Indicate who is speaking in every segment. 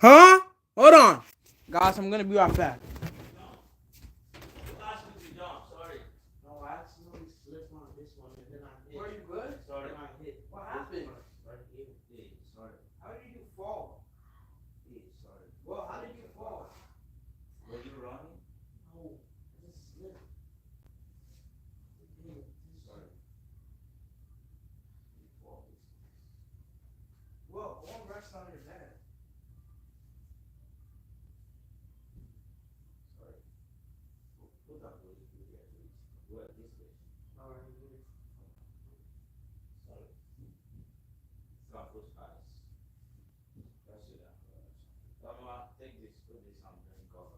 Speaker 1: Huh? Hold on. Guys, I'm gonna be right back. No, I accidentally slipped on this one and then I hit. Were you good? Sorry. Then I hit. What happened? Right here. Yeah, sorry. How did you fall? Yeah, sorry. Well, how did you fall? Were you running? No, I just slipped. Yeah, sorry. You fall. Well, one rest on your head. Sorry. Put that way. What this way? Alright, good. Sorry. Stop those eyes. That's it. Take this, put this on and cover.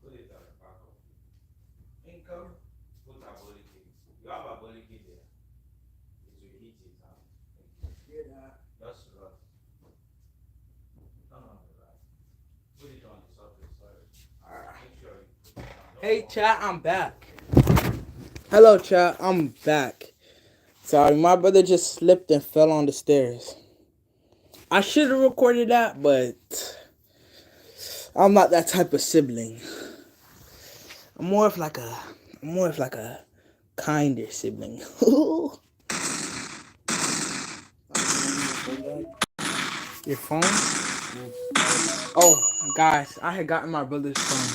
Speaker 1: Put it at the back of you. Income. Put a body kit. You have a body kit there. It will hit it out. Yeah. Just run. Turn on the right. Put it on the surface. Sorry. Alright. Make sure you put it on. Hey chat, I'm back. Hello chat, I'm back. Sorry, my brother just slipped and fell on the stairs. I should have recorded that, but I'm not that type of sibling. I'm more of like a kinder sibling. Your phone? Oh, guys, I had gotten my brother's phone.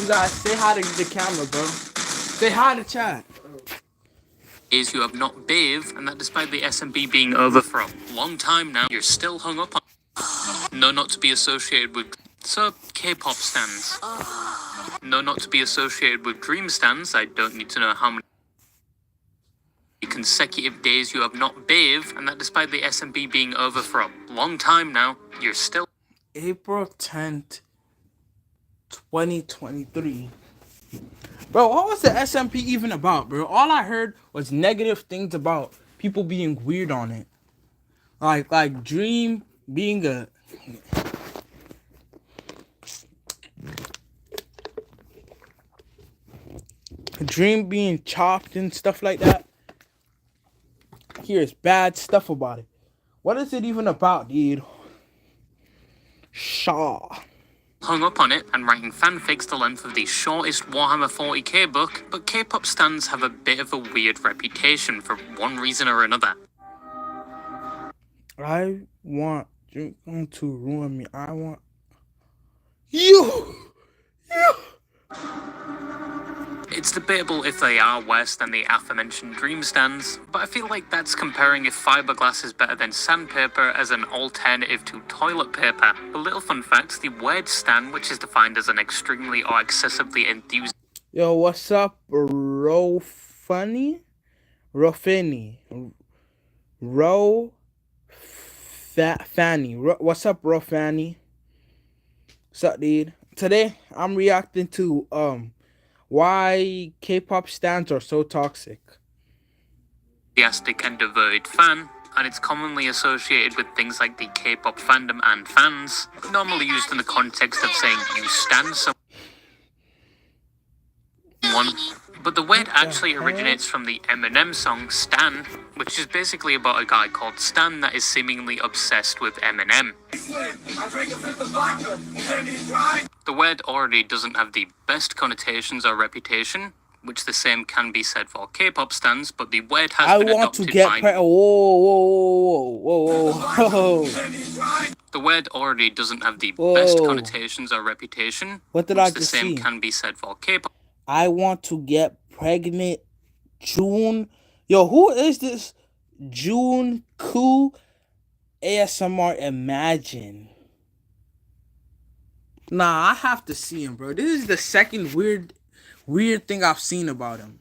Speaker 1: You guys say hi to the camera, bro. Say hi to chat.
Speaker 2: Is you have not bathed, and that despite the S&B being over for a long time now, you're still hung up on. No, not to be associated with. So, K-pop stands. No, not to be associated with dream stands. I don't need to know how many consecutive days you have not bathed, and that despite the S&B being over for a long time now, you're still.
Speaker 1: April 10th, 2023. Bro, what was the SMP even about, bro? All I heard was negative things about people being weird on it. Like Dream being a Dream being chopped and stuff like that. Here's bad stuff about it. What is it even about, dude? Shaw.
Speaker 2: Hung up on it and writing fanfics the length of the shortest Warhammer 40k book, but K-pop stands have a bit of a weird reputation for one reason or another.
Speaker 1: I want you to ruin me. I want you.
Speaker 2: It's debatable if they are worse than the aforementioned dream stands, but I feel like that's comparing if fiberglass is better than sandpaper as an alternative to toilet paper. A little fun fact, the word stan, which is defined as an extremely or excessively enthusiastic.
Speaker 1: Yo, what's up, Rofani? Fanny. What's up, Fanny? What's up, dude? Today, I'm reacting to why K-pop stans are so toxic.
Speaker 2: And devoted fan, and it's commonly associated with things like the K-pop fandom and fans, normally used in the context of saying you stan someone. But the word actually originates from the Eminem song Stan, which is basically about a guy called Stan that is seemingly obsessed with Eminem. The word already doesn't have the best connotations or reputation, which the same can be said for K-pop stans, but the word has been adopted by...
Speaker 1: Whoa.
Speaker 2: The word already doesn't have the best connotations or reputation,
Speaker 1: what did
Speaker 2: which
Speaker 1: I
Speaker 2: the
Speaker 1: just
Speaker 2: same
Speaker 1: see?
Speaker 2: can be said for K-pop.
Speaker 1: I want to get pregnant June. Yo, who is this? June Koo ASMR Imagine. Nah, I have to see him, bro. This is the second weird thing I've seen about him.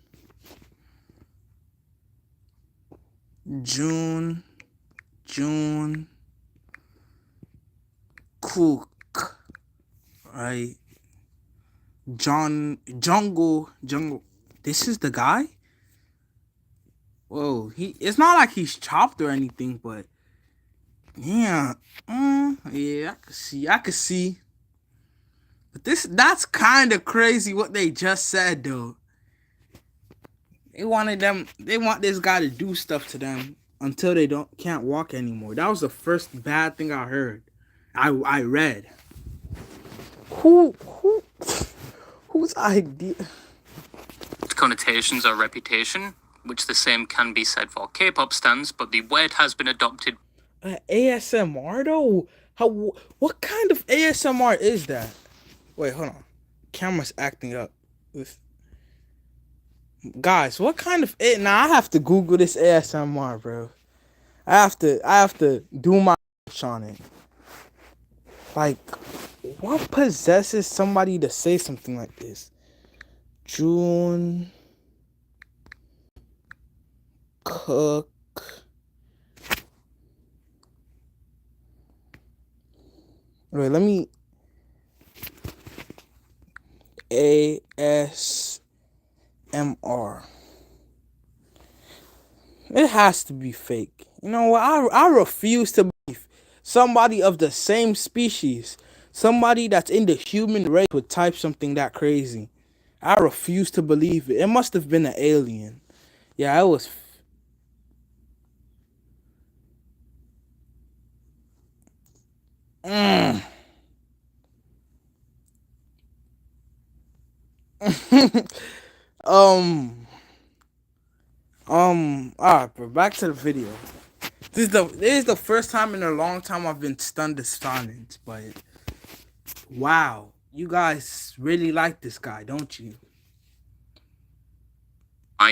Speaker 1: June Cook. Right. Jungle. This is the guy? Whoa, it's not like he's chopped or anything, but yeah. Yeah, I could see. But that's kind of crazy what they just said though. They want this guy to do stuff to them. until they can't walk anymore. That was the first bad thing I heard. I read. Who whose idea?
Speaker 2: Connotations or reputation, which the same can be said for K-pop stans, but the word has been adopted.
Speaker 1: ASMR though? What kind of ASMR is that? Wait, hold on. Camera's acting up. Guys, what kind of Now I have to Google this ASMR, bro. I have to do my on it. Like, what possesses somebody to say something like this? June Cook. Wait, let me. ASMR. It has to be fake. You know what? I refuse to believe somebody of the same species, somebody that's in the human race would type something that crazy. I refuse to believe it. It must have been an alien. Yeah, it was. Alright, bro. Back to the video. This is the first time in a long time I've been stunned to silence, but wow, you guys really like this guy, don't you?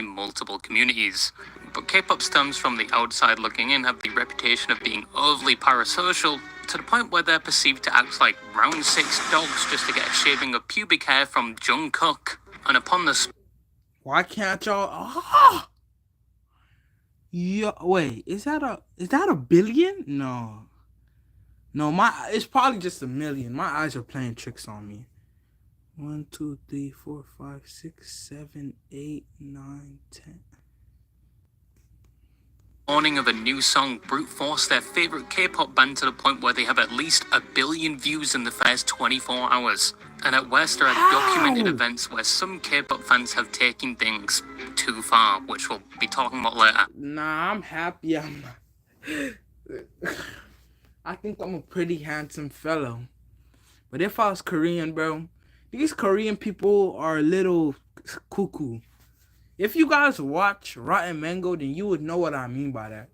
Speaker 2: Multiple communities. But K-pop stans from the outside looking in have the reputation of being overly parasocial, to the point where they're perceived to act like round 6 dogs just to get a shaving of pubic hair from Jungkook. And upon the
Speaker 1: Why can't y'all? Ah! Yeah, wait, is that a billion? No, it's probably just a million. My eyes are playing tricks on me. 1, 2, 3, 4, 5, 6, 7, 8, 9, 10.
Speaker 2: Morning of a new song brute force their favorite K-pop band to the point where they have at least 1 billion views in the first 24 hours. And at worst, there are documented events where some K-pop fans have taken things too far, which we'll be talking about later.
Speaker 1: Nah, I'm happy. I think I'm a pretty handsome fellow. But if I was Korean, bro, these Korean people are a little cuckoo. If you guys watch Rotten Mango, then you would know what I mean by that.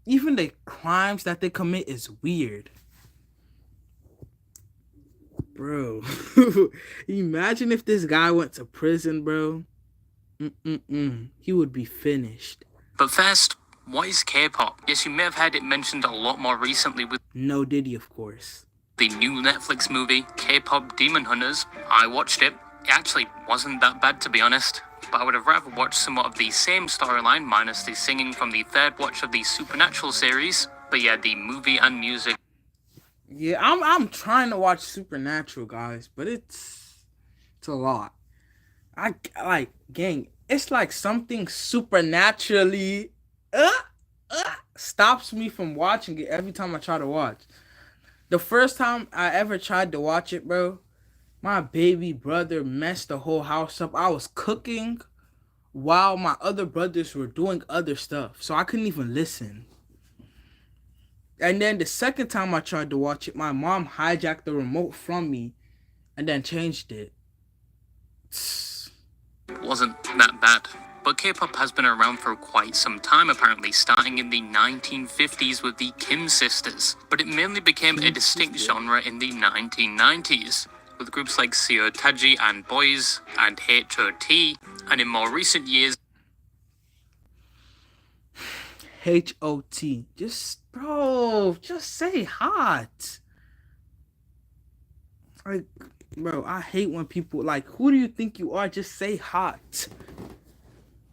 Speaker 1: Even the crimes that they commit is weird. Bro, imagine if this guy went to prison, bro. He would be finished.
Speaker 2: But first, what is K-pop? Yes, you may have heard it mentioned a lot more recently with
Speaker 1: No Diddy, of course.
Speaker 2: The new Netflix movie, K-pop Demon Hunters. I watched it. It actually wasn't that bad, to be honest. But I would have rather watched somewhat of the same storyline, minus the singing from the third watch of the Supernatural series. But yeah, the movie and music.
Speaker 1: Yeah, I'm trying to watch Supernatural, guys, but it's a lot. I like, gang. It's like something supernaturally stops me from watching it every time I try to watch. The first time I ever tried to watch it, bro, my baby brother messed the whole house up. I was cooking while my other brothers were doing other stuff, so I couldn't even listen. And then the second time I tried to watch it, my mom hijacked the remote from me and then changed it.
Speaker 2: Wasn't that bad. But K-pop has been around for quite some time, apparently, starting in the 1950s with the Kim sisters. But it mainly became a distinct genre in the 1990s, with groups like Seo Taiji and Boys and H.O.T. And in more recent years,
Speaker 1: H.O.T. Just say hot. Like, bro, I hate when people, like, who do you think you are? Just say hot.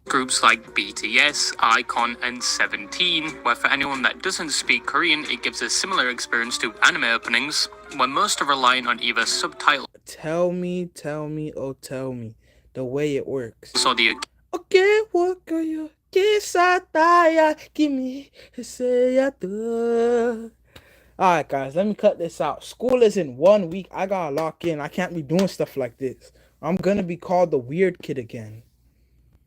Speaker 2: Groups like BTS, iKON, and 17, where for anyone that doesn't speak Korean, it gives a similar experience to anime openings, where most are reliant on either subtitles.
Speaker 1: Tell me, oh tell me the way it works.
Speaker 2: So the
Speaker 1: Okay, what are you? Give me Alright guys, let me cut this out. School is in 1 week. I gotta lock in. I can't be doing stuff like this. I'm gonna be called the weird kid again.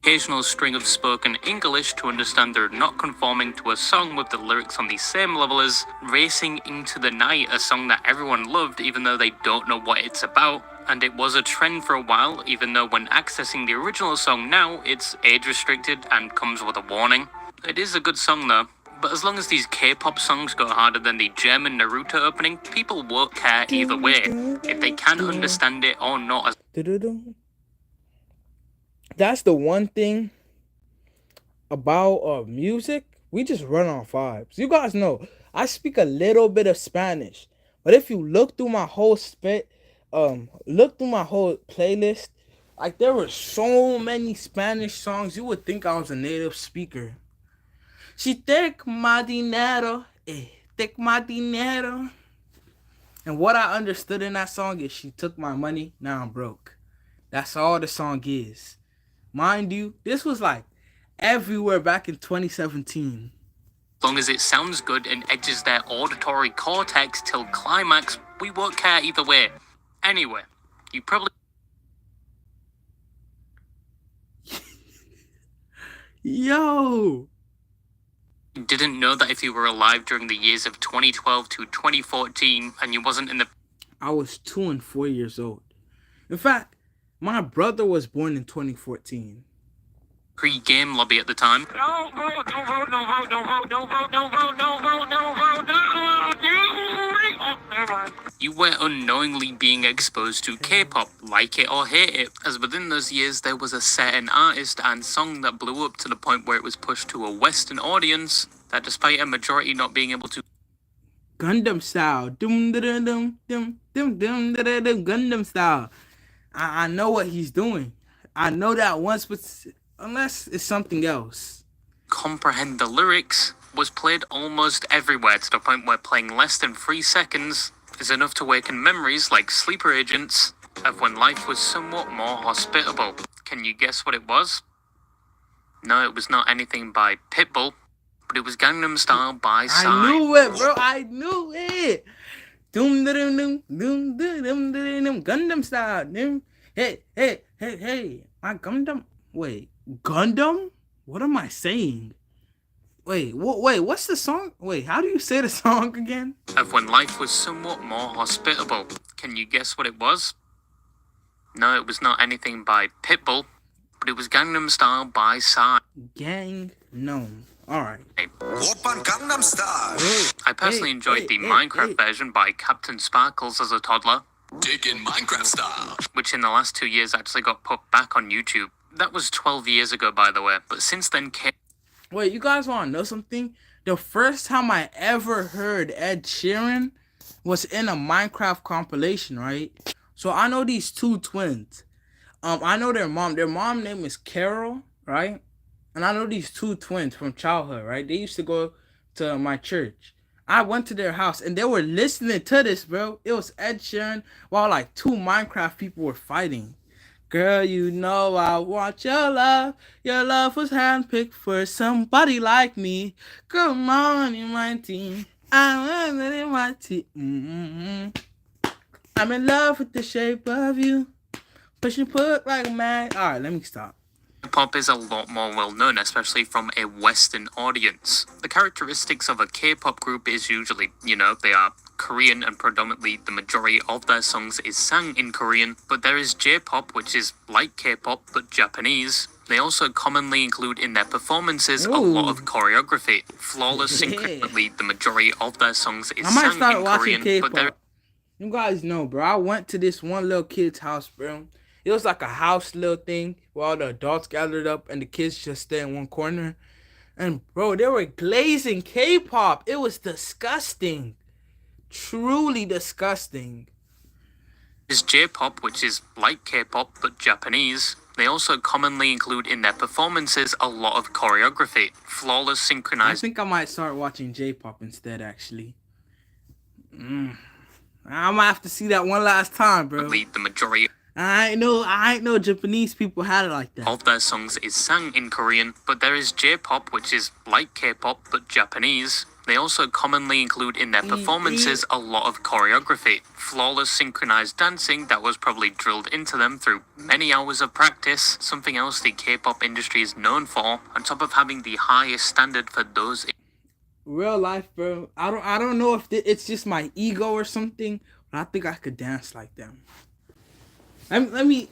Speaker 2: occasional string of spoken English to understand they're not conforming to a song with the lyrics on the same level as Racing Into the Night, a song that everyone loved even though they don't know what it's about. And it was a trend for a while, even though when accessing the original song now, it's age restricted and comes with a warning. It is a good song though, but as long as these K-pop songs go harder than the German Naruto opening, people won't care either way, if they can understand it or not.
Speaker 1: That's the one thing about music. We just run on vibes. You guys know I speak a little bit of Spanish, but if you look through my whole playlist, like there were so many Spanish songs, you would think I was a native speaker. She take my dinero, take my dinero. And what I understood in that song is she took my money, now I'm broke. That's all the song is. Mind you, this was like everywhere back in 2017.
Speaker 2: As long as it sounds good and edges their auditory cortex till climax, we won't care either way. Anyway, you probably
Speaker 1: Yo!
Speaker 2: didn't know that if you were alive during the years of 2012 to 2014 and you wasn't in the
Speaker 1: I was 2 and 4 years old. In fact, my brother was born in 2014.
Speaker 2: pre-game lobby at the time, you were unknowingly being exposed to K-pop, like it or hate it, as within those years there was a certain artist and song that blew up to the point where it was pushed to a Western audience that despite a majority not being able to
Speaker 1: Gundam style. Gundam style. I know what he's doing. I know that once, but unless it's something else.
Speaker 2: comprehend the lyrics, was played almost everywhere to the point where playing less than 3 seconds is enough to awaken memories like sleeper agents of when life was somewhat more hospitable. Can you guess what it was? No, it was not anything by Pitbull, but it was Gangnam Style by Psy.
Speaker 1: I knew it, bro. I knew it. Gundam style. Hey. My Gundam. Wait, Gundam? What am I saying? Wait, what's the song? Wait, how do you say the song again?
Speaker 2: Of when life was somewhat more hospitable. Can you guess what it was? No, it was not anything by Pitbull, but it was Gangnam Style by Psy.
Speaker 1: Gangnam. Alright.
Speaker 3: Gangnam Style.
Speaker 2: I personally enjoyed the Minecraft version by Captain Sparkles as a toddler,
Speaker 3: Digging Minecraft Style.
Speaker 2: which in the last 2 years actually got put back on YouTube. That was 12 years ago, by the way, but since then
Speaker 1: Wait, you guys want to know something? The first time I ever heard Ed Sheeran was in a Minecraft compilation, right? So I know these two twins. I know their mom. Their mom name is Carol, right? And I know these two twins from childhood, right? They used to go to my church. I went to their house and they were listening to this, bro. It was Ed Sheeran while like 2 Minecraft people were fighting. Girl, you know I want your love. Your love was handpicked for somebody like me. Come on in my team. I want it in my team. I'm in love with the shape of you. Push and put like a man. Alright, let me stop.
Speaker 2: K-pop is a lot more well known, especially from a Western audience. The characteristics of a K-pop group is usually, they are Korean and predominantly the majority of their songs is sang in Korean, but there is J-pop, which is like K-pop but Japanese. They also commonly include in their performances a lot of choreography. Flawless synchronically, the majority of their songs is sang in Korean,
Speaker 1: K-pop.
Speaker 2: but there
Speaker 1: You guys know, bro. I went to this one little kid's house, bro. It was like a house little thing where all the adults gathered up and the kids just stay in one corner. And, bro, they were glazing K-pop. It was disgusting. Truly disgusting.
Speaker 2: is J-pop, which is like K-pop but Japanese. They also commonly include in their performances a lot of choreography. Flawless synchronized.
Speaker 1: I think I might start watching J-pop instead, actually. I might have to see that one last time, bro.
Speaker 2: The majority
Speaker 1: I ain't know Japanese people had it like that.
Speaker 2: of their songs is sang in Korean, but there is J-pop, which is like K-pop but Japanese. They also commonly include in their performances a lot of choreography, flawless synchronized dancing that was probably drilled into them through many hours of practice, something else the K-pop industry is known for, on top of having the highest standard for those.
Speaker 1: Real life, bro. I don't know if it's just my ego or something, but I think I could dance like them. Let me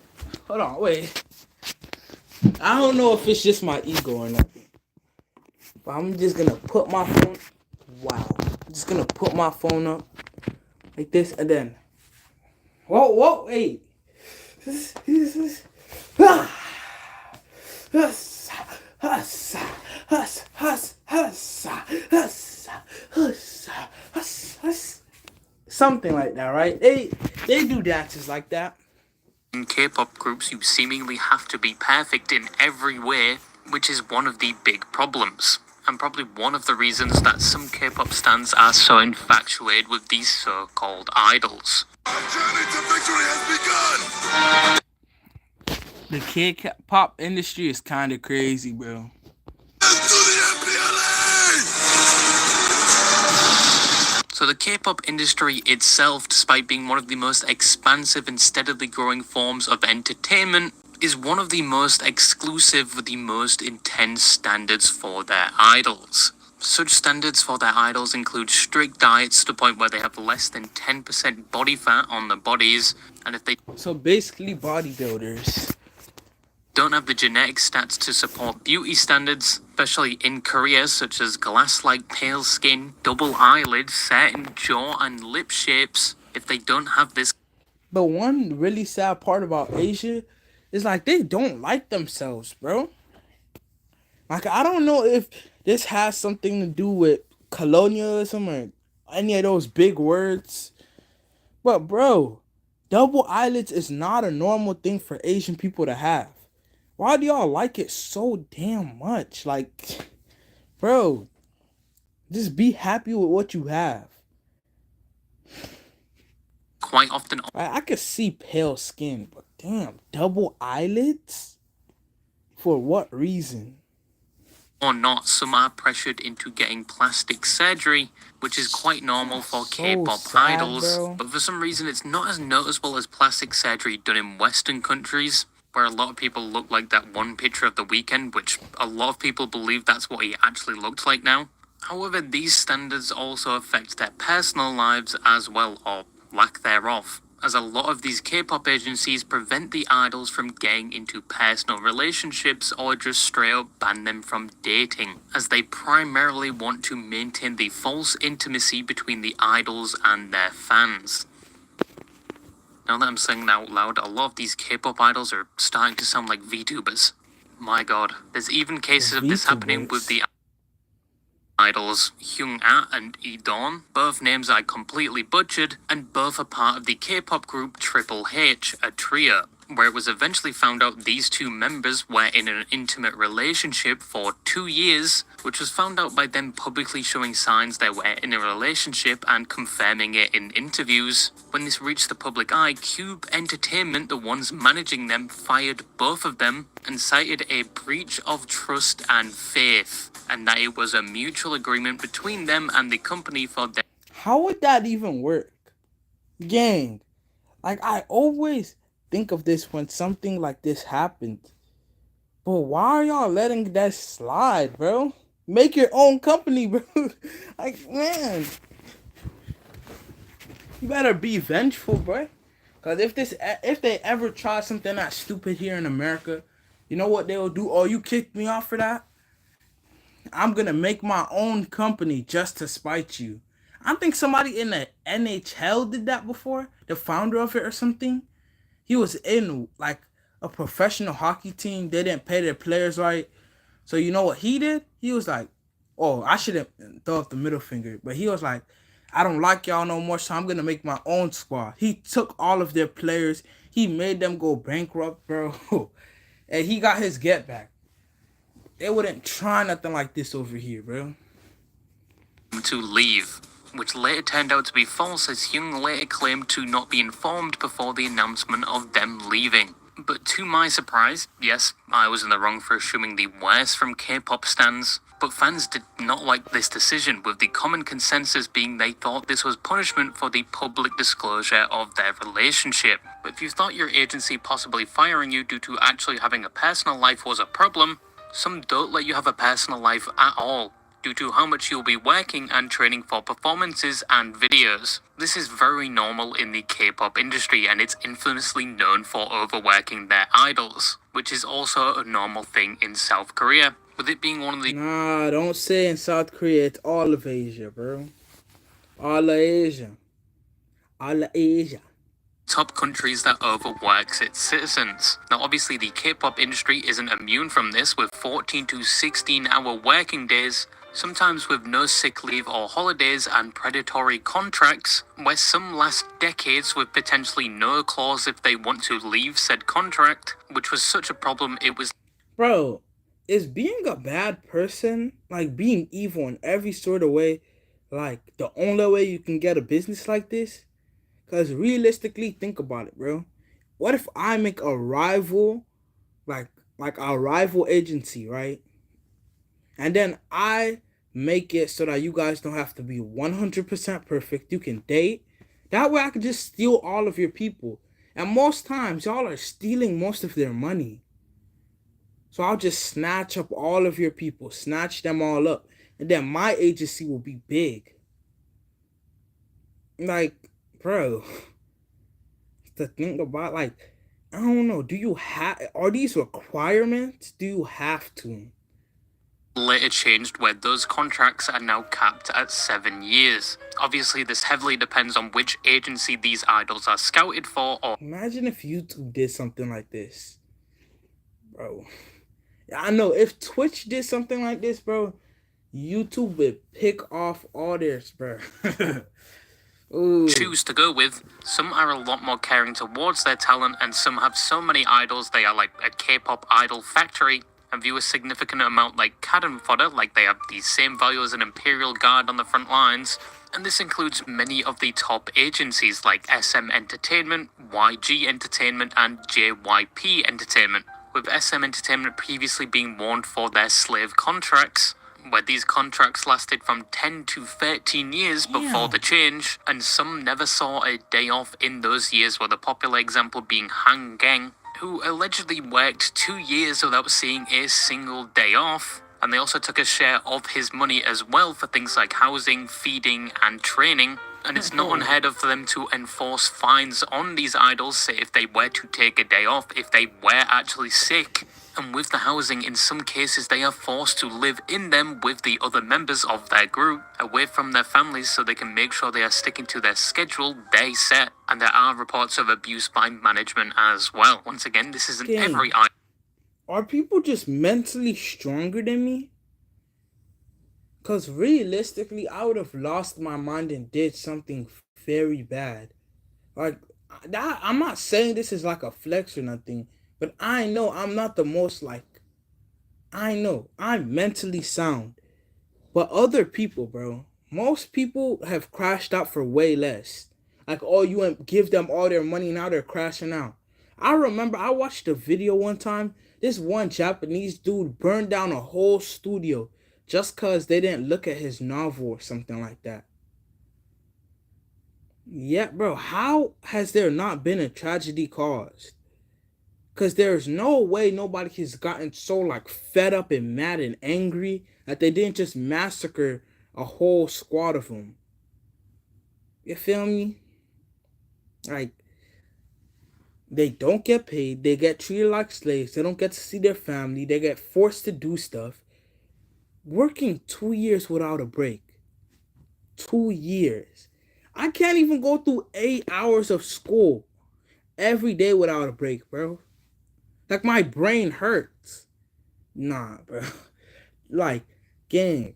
Speaker 1: hold on, wait. I don't know if it's just my ego or nothing, but I'm just gonna put my phone. Wow. I'm just gonna put my phone up like this and then. Whoa, wait. Something like that, right? They do dances like that.
Speaker 2: In K-pop groups, you seemingly have to be perfect in every way, which is one of the big problems. And probably one of the reasons that some K-pop stans are so infatuated with these so-called idols.
Speaker 3: Our journey to victory has begun.
Speaker 1: The K-pop industry is kind of crazy, bro.
Speaker 2: So the K-pop industry itself, despite being one of the most expansive and steadily growing forms of entertainment, is one of the most exclusive with the most intense standards for their idols. Such standards for their idols include strict diets to the point where they have less than 10% body fat on their bodies, and if they
Speaker 1: So basically bodybuilders
Speaker 2: don't have the genetic stats to support beauty standards, especially in Korea, such as glass-like pale skin, double eyelids, certain jaw and lip shapes. If they don't have this.
Speaker 1: But one really sad part about Asia is like they don't like themselves, bro. Like I don't know if this has something to do with colonialism or any of those big words. But bro, double eyelids is not a normal thing for Asian people to have. Why do y'all like it so damn much? Like, bro, just be happy with what you have.
Speaker 2: Quite often.
Speaker 1: I could see pale skin, but damn, double eyelids? For what reason?
Speaker 2: Or not, some are pressured into getting plastic surgery, which is quite normal for
Speaker 1: So
Speaker 2: K-pop
Speaker 1: sad,
Speaker 2: idols,
Speaker 1: bro.
Speaker 2: but for some reason it's not as noticeable as plastic surgery done in Western countries, where a lot of people look like that one picture of The Weeknd, which a lot of people believe that's what he actually looked like now. However, these standards also affect their personal lives as well, or lack thereof, as a lot of these K-pop agencies prevent the idols from getting into personal relationships or just straight up ban them from dating, as they primarily want to maintain the false intimacy between the idols and their fans. Now that I'm saying that out loud, a lot of these K-pop idols are starting to sound like VTubers. My god, there's even cases of this happening with the idols Hyung-ah and E'Dawn, both names I completely butchered, and both are part of the K-pop group Triple H, a trio, where it was eventually found out these two members were in an intimate relationship for 2 years, which was found out by them publicly showing signs they were in a relationship and confirming it in interviews. When this reached the public eye, Cube Entertainment, the ones managing them, fired both of them and cited a breach of trust and faith, and that it was a mutual agreement between them and the company for their.
Speaker 1: How would that even work? Gang, like I always think of this when something like this happened. But why are y'all letting that slide, bro? Make your own company, bro. Like, man. You better be vengeful, bro. Cause if they ever try something that stupid here in America, you know what they'll do? Oh, you kicked me off for that? I'm gonna make my own company just to spite you. I think somebody in the NHL did that before. The founder of it or something. He was in like a professional hockey team. They didn't pay their players right. So you know what he did? He was like, oh, I shouldn't throw up the middle finger. But he was like, I don't like y'all no more, so I'm going to make my own squad. He took all of their players. He made them go bankrupt, bro. And he got his get back. They wouldn't try nothing like this over here, bro.
Speaker 2: To leave, which later turned out to be false, as Hyung later claimed to not be informed before the announcement of them leaving. But to my surprise, yes, I was in the wrong for assuming the worst from K-pop stans, but fans did not like this decision, with the common consensus being they thought this was punishment for the public disclosure of their relationship. If you thought your agency possibly firing you due to actually having a personal life was a problem, some don't let you have a personal life at all, due to how much you'll be working and training for performances and videos. This is very normal in the K-pop industry, and it's infamously known for overworking their idols, which is also a normal thing in South Korea, with it being one of the
Speaker 1: Nah, don't say in South Korea. It's all of Asia, bro. All of Asia. All of Asia.
Speaker 2: top countries that overworks its citizens. Now obviously the K-pop industry isn't immune from this, with 14 to 16 hour working days, sometimes with no sick leave or holidays, and predatory contracts, where some last decades with potentially no clause if they want to leave said contract, which was such a problem it was.
Speaker 1: Bro, is being a bad person, like being evil in every sort of way, like the only way you can get a business like this? Because realistically, think about it, bro. What if I make a rival, like a rival agency, right? And then I make it so that you guys don't have to be 100% perfect. You can date. That way I can just steal all of your people. And most times, y'all are stealing most of their money. So I'll just snatch up all of your people, snatch them all up. And then my agency will be big. Like, bro, to think about, like, I don't know, are these requirements? Do you have to?
Speaker 2: Later changed, where those contracts are now capped at 7 years. Obviously this heavily depends on which agency these idols are scouted for, or
Speaker 1: Imagine if YouTube did something like this, bro. I know if Twitch did something like this, bro, YouTube would pick off all theirs, bro. Ooh.
Speaker 2: choose to go with. Some are a lot more caring towards their talent, and some have so many idols they are like a K-pop idol factory, and view a significant amount like cannon fodder, like they have the same value as an Imperial Guard on the front lines. And this includes many of the top agencies like SM Entertainment, YG Entertainment, and JYP Entertainment, with SM Entertainment previously being warned for their slave contracts, where these contracts lasted from 10 to 13 years before the change, and some never saw a day off in those years, with a popular example being Han Geng, who allegedly worked 2 years without seeing a single day off, and they also took a share of his money as well for things like housing, feeding, and training. And it's not unheard of for them to enforce fines on these idols, say if they were to take a day off, if they were actually sick. And with the housing, in some cases they are forced to live in them with the other members of their group, away from their families, so they can make sure they are sticking to their schedule they set. And there are reports of abuse by management as well. Once again, this isn't every idol.
Speaker 1: Are people just mentally stronger than me? Because realistically, I would have lost my mind and did something very bad. Like, that, I'm not saying this is like a flex or nothing, but I know I'm not the most, like, I know I'm mentally sound. But other people, bro, most people have crashed out for way less. Like, oh, you give them all their money, now they're crashing out. I remember I watched a video one time. This one Japanese dude burned down a whole studio just because they didn't look at his novel or something like that. Yeah, bro, how has there not been a tragedy caused? Because there's no way nobody has gotten so, like, fed up and mad and angry that they didn't just massacre a whole squad of them. You feel me? Like, they don't get paid. They get treated like slaves. They don't get to see their family. They get forced to do stuff. Working 2 years without a break. 2 years. I can't even go through 8 hours of school every day without a break, bro. Like, my brain hurts. Nah, bro. Like, gang,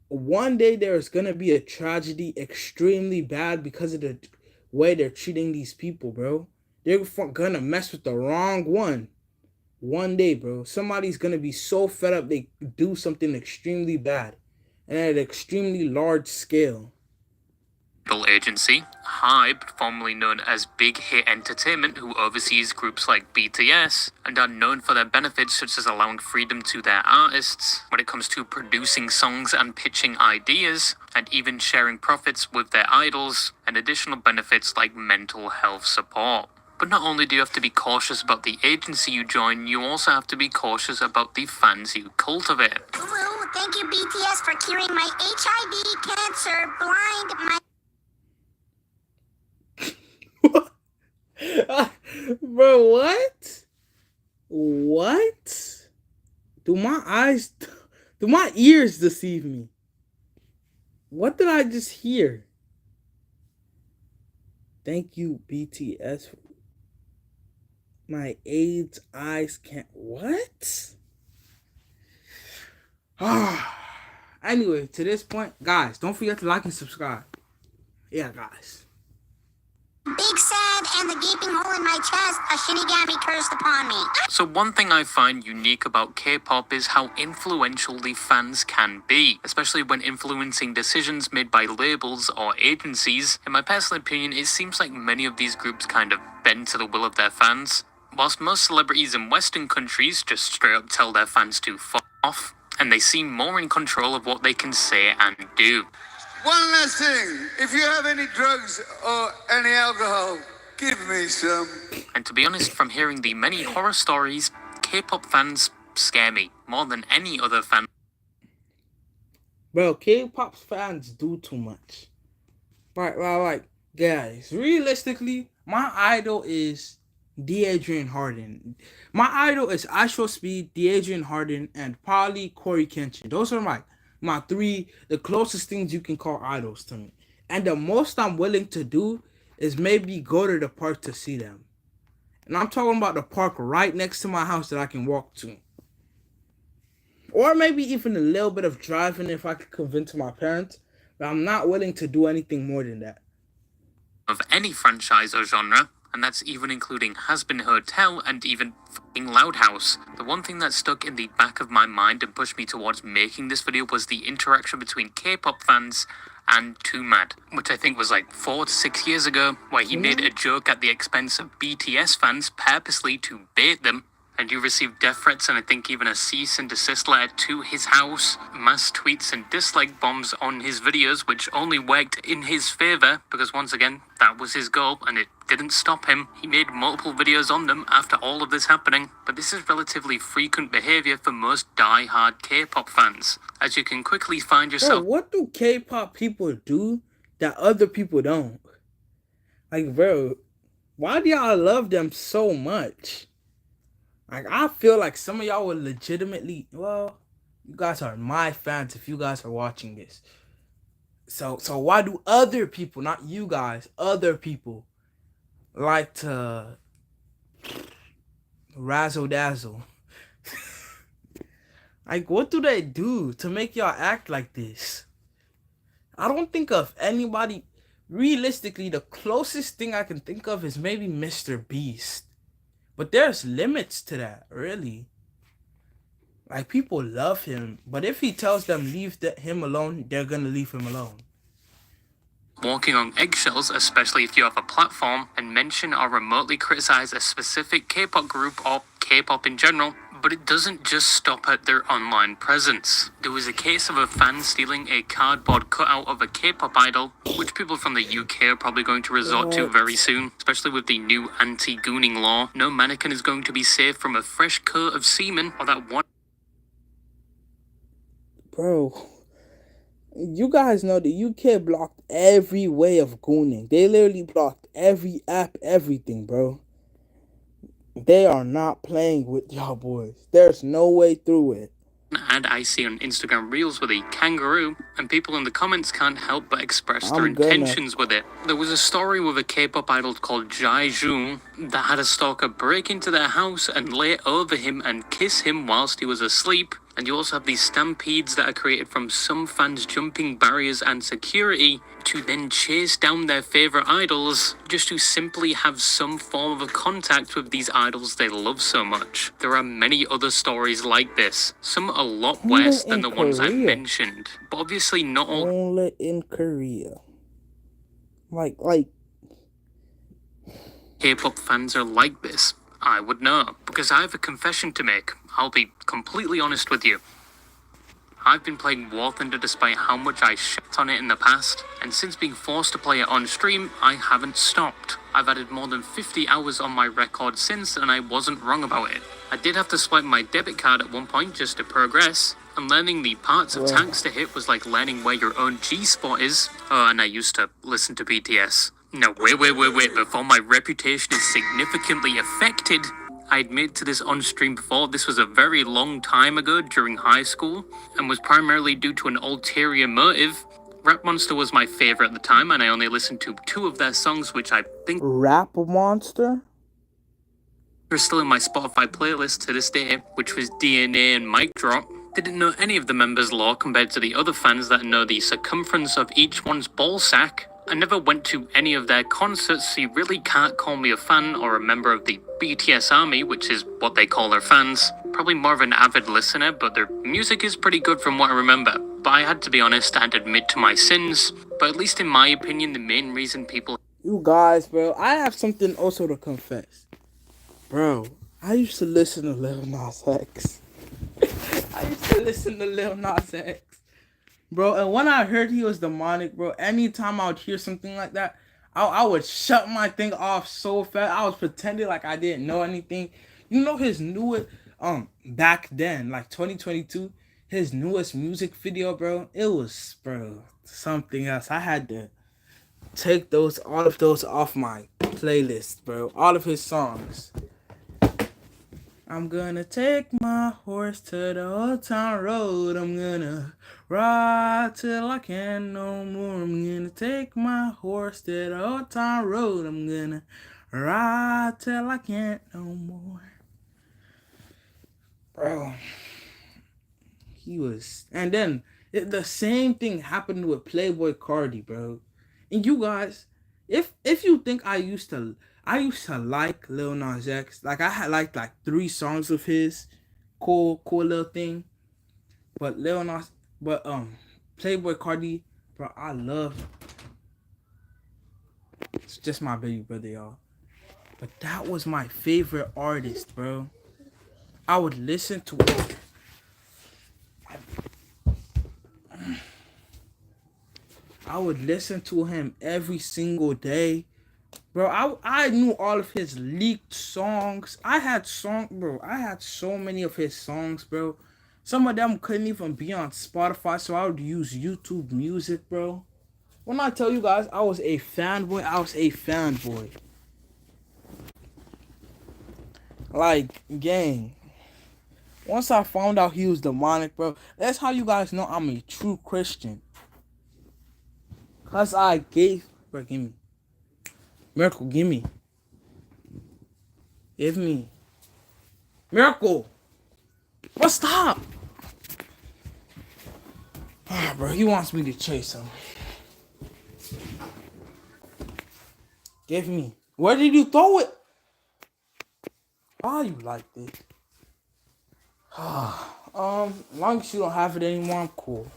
Speaker 1: one day there's gonna be a tragedy extremely bad because of the way they're treating these people, bro. They're gonna mess with the wrong one. One day, bro, somebody's gonna be so fed up they do something extremely bad and at an extremely large scale.
Speaker 2: agency, Hybe, formerly known as Big Hit Entertainment, who oversees groups like BTS, and are known for their benefits such as allowing freedom to their artists when it comes to producing songs and pitching ideas, and even sharing profits with their idols, and additional benefits like mental health support. But not only do you have to be cautious about the agency you join, you also have to be cautious about the fans you cultivate.
Speaker 4: Woo, thank you BTS for curing my HIV, cancer, blind,
Speaker 1: Bro, what? What? Do my ears deceive me? What did I just hear? Thank you, BTS. My AIDS eyes can't. What? Anyway, to this point, guys, don't forget to like and subscribe. Yeah, guys.
Speaker 4: big sad, and the gaping hole in my chest, a shinigami cursed upon me.
Speaker 2: So one thing I find unique about K-pop is how influential the fans can be, especially when influencing decisions made by labels or agencies. In my personal opinion, it seems like many of these groups kind of bend to the will of their fans, whilst most celebrities in Western countries just straight up tell their fans to fuck off, and they seem more in control of what they can say and do.
Speaker 3: One last thing. If you have any drugs or any alcohol, give me some.
Speaker 2: And to be honest, from hearing the many horror stories, K-pop fans scare me more than any other fan.
Speaker 1: Bro, K-pop fans do too much. Like, guys, realistically, my idol is D'Adrian Harden. My idol is Astro Speed, D'Adrian Harden, and probably Corey Kenshin. Those are my three, the closest things you can call idols to me. And the most I'm willing to do is maybe go to the park to see them. And I'm talking about the park right next to my house that I can walk to. Or maybe even a little bit of driving if I could convince my parents. But I'm not willing to do anything more than that.
Speaker 2: Of any franchise or genre, and that's even including Has-Been Hotel and even fucking Loud House. The one thing that stuck in the back of my mind and pushed me towards making this video was the interaction between K-pop fans and Too Mad, which I think was like 4 to 6 years ago, where he made a joke at the expense of BTS fans purposely to bait them. And you received death threats and I think even a cease and desist letter to his house, mass tweets and dislike bombs on his videos, which only worked in his favor because once again, that was his goal and it didn't stop him. He made multiple videos on them after all of this happening, but this is relatively frequent behavior for most die-hard K-pop fans, as you can quickly find yourself.
Speaker 1: Bro, what do K-pop people do that other people don't? Like, bro, why do y'all love them so much? Like, I feel like some of y'all would legitimately, well, you guys are my fans if you guys are watching this. So why do other people, not you guys, other people, like to razzle dazzle? Like, what do they do to make y'all act like this? I don't think of anybody. Realistically, the closest thing I can think of is maybe Mr. Beast. But there's limits to that, really. Like, people love him, but if he tells them leave him alone, they're gonna leave him alone.
Speaker 2: Walking on eggshells, especially if you have a platform, and mention or remotely criticize a specific K-pop group or K-pop in general, but it doesn't just stop at their online presence. There was a case of a fan stealing a cardboard cutout of a K-pop idol, which people from the UK are probably going to resort to very soon, especially with the new anti-gooning law. No mannequin is going to be safe from a fresh coat of semen or that one.
Speaker 1: Bro, you guys know the UK blocked every way of gooning. They literally blocked every app, everything, bro. They are not playing with y'all boys. There's no way through it.
Speaker 2: Ad I see on Instagram Reels with a kangaroo, and people in the comments can't help but express their intentions with it. There was a story with a K-pop idol called Jae-jung that had a stalker break into their house and lay over him and kiss him whilst he was asleep. And you also have these stampedes that are created from some fans jumping barriers and security to then chase down their favorite idols just to simply have some form of contact with these idols they love so much. There are many other stories like this, some a lot worse than the ones I mentioned, but obviously not all.
Speaker 1: Only in Korea. Like.
Speaker 2: K-pop fans are like this. I would know, because I have a confession to make. I'll be completely honest with you. I've been playing War Thunder despite how much I shit on it in the past, and since being forced to play it on stream, I haven't stopped. I've added more than 50 hours on my record since, and I wasn't wrong about it. I did have to swipe my debit card at one point just to progress, and learning the parts of tanks to hit was like learning where your own G-spot is. Oh, and I used to listen to BTS. No, wait, before my reputation is significantly affected, I admit to this on stream before, this was a very long time ago during high school, and was primarily due to an ulterior motive. Rap Monster was my favorite at the time, and I only listened to 2 of their songs, which I think
Speaker 1: Rap Monster?
Speaker 2: are still in my Spotify playlist to this day, which was DNA and Mic Drop. Didn't know any of the members' lore compared to the other fans that know the circumference of each one's ball sack. I never went to any of their concerts, so you really can't call me a fan or a member of the BTS army, which is what they call their fans. Probably more of an avid listener, but their music is pretty good from what I remember. But I had to be honest and admit to my sins. But at least in my opinion, the main reason people...
Speaker 1: You guys, bro, I have something also to confess. Bro, I used to listen to Lil Nas X. I used to listen to Lil Nas X. Bro, and when I heard he was demonic, bro, anytime I would hear something like that, I would shut my thing off so fast. I was pretending like I didn't know anything. You know his newest, back then, like 2022, his newest music video, bro, it was, bro, something else. I had to take all of those off my playlist, bro. All of his songs. I'm gonna take my horse to the old town road. I'm gonna ride till I can't no more. I'm gonna take my horse to the old town road. I'm gonna ride till I can't no more. Bro, he was... And then the same thing happened with Playboy Cardi, bro. And you guys, if you think I used to like Lil Nas X. Like, I had liked like 3 songs of his. Cool little thing. But Playboy Cardi, bro, I love. It's just my baby brother, y'all. But that was my favorite artist, bro. I would listen to it. I would listen to him every single day. Bro, I knew all of his leaked songs. I had so many of his songs, bro. Some of them couldn't even be on Spotify, so I would use YouTube Music, bro. When I tell you guys I was a fanboy, I was a fanboy. Like, gang. Once I found out he was demonic, bro, that's how you guys know I'm a true Christian. Cause I gave... Bro, give me. Miracle, give me. Give me. Miracle! Bro, stop! Ah, bro, he wants me to chase him. Give me. Where did you throw it? Why you like this? As long as you don't have it anymore, I'm cool.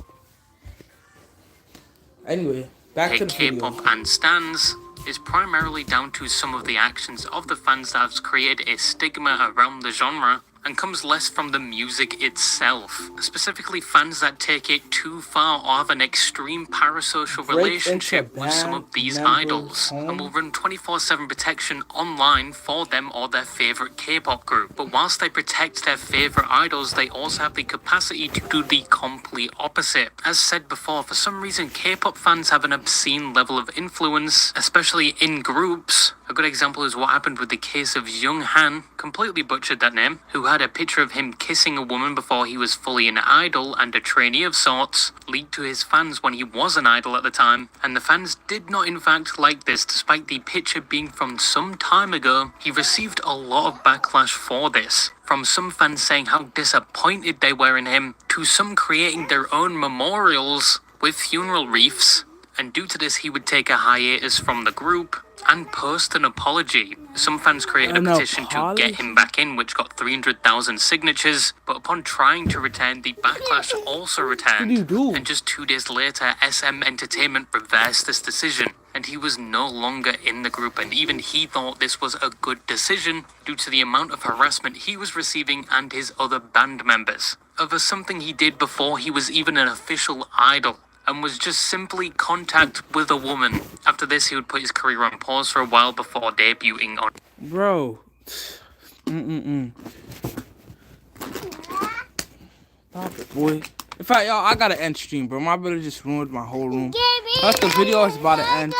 Speaker 1: Anyway, back to the video.
Speaker 2: K-pop and stans is primarily down to some of the actions of the fans that have created a stigma around the genre, and comes less from the music itself. Specifically, fans that take it too far or have an extreme parasocial relationship with some of these idols, and will run 24/7 protection online for them or their favorite K-pop group. But whilst they protect their favorite idols, they also have the capacity to do the complete opposite. As said before, for some reason, K-pop fans have an obscene level of influence, especially in groups. A good example is what happened with the case of Jung Han, completely butchered that name, who had a picture of him kissing a woman before he was fully an idol and a trainee of sorts, leaked to his fans when he was an idol at the time, and the fans did not in fact like this despite the picture being from some time ago. He received a lot of backlash for this, from some fans saying how disappointed they were in him, to some creating their own memorials with funeral wreaths, and due to this he would take a hiatus from the group, and post an apology. Some fans created a petition to get him back in, which got 300,000 signatures, but upon trying to return, the backlash also returned. And just 2 days later, SM Entertainment reversed this decision, and he was no longer in the group, and even he thought this was a good decision due to the amount of harassment he was receiving and his other band members over something he did before he was even an official idol, and was just simply contact with a woman. After this, he would put his career on pause for a while before debuting on...
Speaker 1: Bro. Stop it, boy. In fact, y'all, I gotta end stream, bro. My brother just ruined my whole room. That's the video is about to end.